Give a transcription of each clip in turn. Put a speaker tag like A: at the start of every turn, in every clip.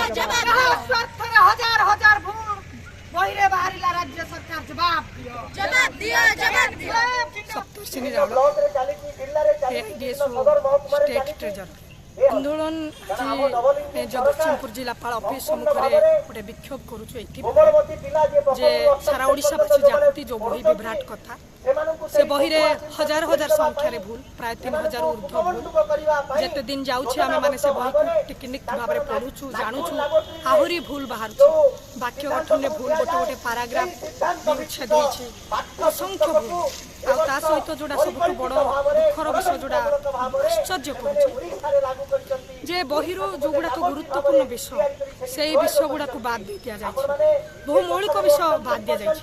A: हजार हजार भूल बहिरे बाहरिला राज्य सरकार जवाब दियो
B: सप्तर्षिनी रावल स्टेट ट्रेजर आंदोलन जगतसिंहपुर जिलापाल ऑफिस सम्मुखें गोटे विक्षोभ करुचु जे सारा ओडिशावासी जाति जो बही विभ्राट कथा से बही रे हजार हजार संख्यार भूल प्राय 3000 ऊर्ध्व भूल जिते दिन जाऊे आम मैंने से बही को टिकनिक भाव में पढ़ुचु जानूचु आहरी भूल बाहर वाक्य गठन में भूल गोटे गोटे पाराग्राफ विच्छेद होती असंख्य भूल ता सहित जोड़ा सब बड़ दुखर विषय जोड़ा आश्चर्य करे बहिर जो गुड़ाक गुरुत्वपूर्ण विषय से विषय गुड़ा बाद दे दि जाए बहु मौलिक विषय बाद दि जाए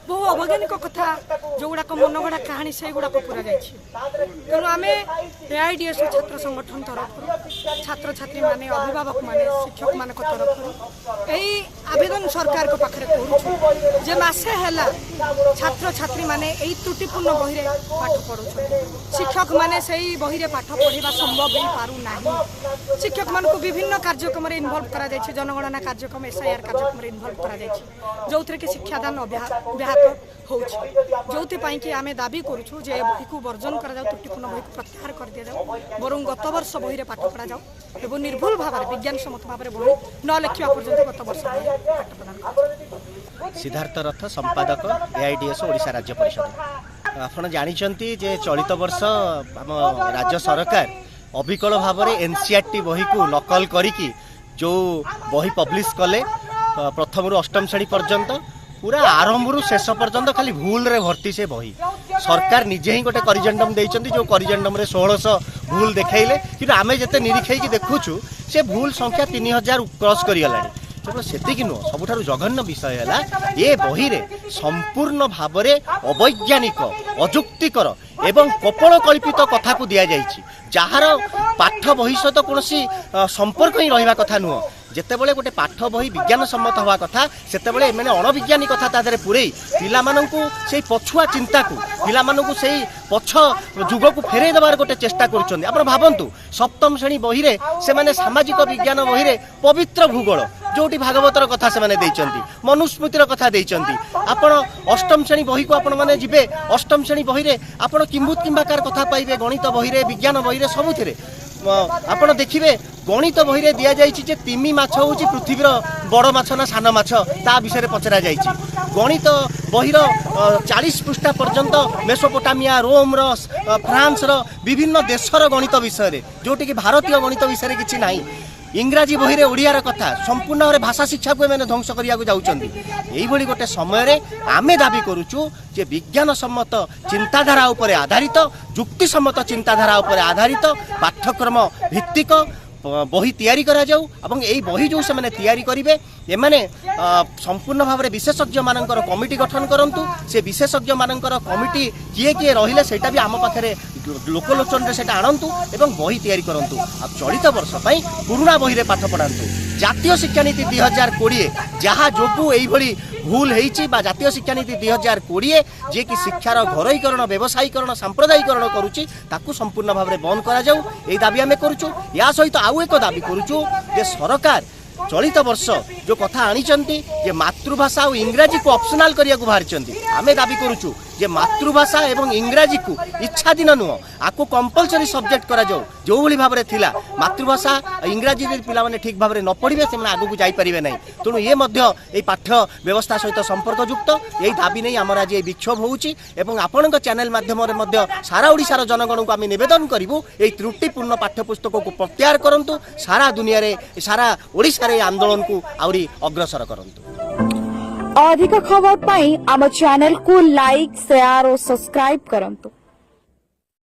B: बहु अवैज्ञानिक कथा जो गुड़ाक मनगढ़ा कहानी से गुड़ाक पूरा जाए तेणु आम एआईडीएस छात्र संगठन तरफ छात्र छात्री माने अभिभावक माने शिक्षक मान तरफ यही आवेदन सरकार को पाखे करुचे मसे है छात्र छात्री माने यही त्रुटिपूर्ण बही पाठ पढ़ु शिक्षक माने सही बही पाठ पढ़ा संभव हो पारना शिक्षक मान को विभिन्न कार्यक्रम इनवल्व करा जायछि जनगणना कार्यक्रम एसआईआर कार्यक्रम इनवल्व करा जायछि जो थे कि शिक्षादान व्याहत होछि जोपाई कि आम दाबी करूँ जे बही को वर्जन करा जाऊ त्रुटिपूर्ण बही को प्रत्याहार कर दि जाऊ बरं गत वर्ष बही पाठ पढ़ा जाऊ एवं निर्भुल भाव में विज्ञान सम्मत भाव में बही न लिखा पर्यंत गत वर्ष पाठ प्रदान
C: सिद्धार्थ रथ संपादक एआईडीएस ओडिशा राज्य परिषद आपण जानिचंती जे चलित वर्ष आम राज्य सरकार अविकल भाव में एनसीईआरटी बही को नकल करिकी जो बही पब्लिश कले प्रथम रु अष्टम श्रेणी पर्यंत पूरा आरंभ रु शेष पर्यंत खाली भूल रे भर्ती से बही सरकार निजे ही गोटे करिजेंडम देइचंती जो करिजेंडम रे 1600 भूल देखाइले कि आमे जते निरीक्षे कि देखुछु से भूल संख्या 3000 क्रॉस करिगलानी केवल सेतिक नुह सबुठारु जघन्य विषय है ये बही रे संपूर्ण भाव में अवैज्ञानिक अजुक्तिकर एवं कपोलकल्पित कथा को दि जाइछि जार पाठ बही सहित कौन संपर्क ही रहा कथा नुह जितेबले गोटे पाठ बही विज्ञान सम्मत हवा कथा सेतेबले मैंने अणविज्ञानिक कथा तादरे पुरई पिलामानंकु से पछुआ चिंता को पिलामानंकु से पछ जुग को फेरे देवार गोटे चेष्टा करुछन्ती आपण भाबंतु सप्तम श्रेणी बही रे से माने सामाजिक विज्ञान बही रे पवित्र भूगोल जोटी भागवतर कथा से माने देइचंती मनुस्मृतिर कथा देइचंती आपण अष्टम श्रेणी बही को आपण माने जिबे अष्टम श्रेणी बही रे आपण किंबुत किंबाकार कथा पाइबे गणित बही रे विज्ञान बही रे सबुथिरे आपण देखिबे गणित बही रे दिया जाइछि जे तिमी माछ होछि पृथ्वीर बड़ माछ ना सान माछ ता विषय पचरा जाइछि गणित बहीर 40 पृष्ठा पर्यंत मेसोपोटामिया रोम फ्रांस विभिन्न देशर गणित विषय जोटि कि भारतीय गणित विषय किछि नाही इंग्राजी बही रे ओडियार कथा संपूर्ण भाव भाषा शिक्षा को मैंने ध्वंस करिया जाउछन्ती एई भली गोटे समय रे आमे दाबी करूछु जे विज्ञान सम्मत चिंताधारा उपरे आधारित जुक्ति सम्मत चिंताधारा उपरे आधारित पाठ्यक्रम भित्तिक बही तैयारी करा जाऊ एवं यही बही जो से तैयारी करेंगे एमाने संपूर्ण भाव में विशेषज्ञ मानकर कमिटी गठन करंतु से विशेषज्ञ मानकर कमिटी किए किए रहिले सेटा भी आम पाखे लोकलोचन से आणंतु एवं बही तैयारी करंतु आ चलित वर्ष पई पुराना बही रे पाठ पढ़ांतु जातीय शिक्षा नीति 2020 जहाँ जोगु एई भली भूल होईची बा जातीय शिक्षा नीति 2020 जे कि शिक्षार घरोईकरण व्यवसायीकरण सांप्रदायिकरण करुची ताकू संपूर्ण भाव में बंद करा जाऊ एई दाबी आमे करूछु या सहित आउ एक दाबी करूछु जे सरकार चलित वर्ष जो कथा आनिचंती जे मातृभाषा और इंग्राजी को ऑप्शनल करिया को बाहरिचंती आमे दाबी करूछु जे मातृभाषा एवं इंग्राजी को इच्छाधीन नुह आपको कंपलसरी सब्जेक्ट करा जाऊ जो भली भाव में थिला मातृभाषा इंग्राजी पिला माने ठीक भाव में न पढ़िबे से आगु को जाई परिबे नहीं तेणु ये मध्य ए पाठ्य व्यवस्था सहित संपर्कयुक्त यही दाबी नहीं आमर आज विक्षोभ होउची एवं आपनक चैनल माध्यम सारा ओडिशार जनगण को आम निवेदन करूँ ये त्रुटिपूर्ण पाठ्यपुस्तक को प्रत्याहार करंतु सारा दुनिया रे सारा ओडिशा रे आंदोलन को आउरी अग्रसर करंतु
D: अधिक खबर पाई आम चैनल को लाइक शेयर और सब्सक्राइब करंतु।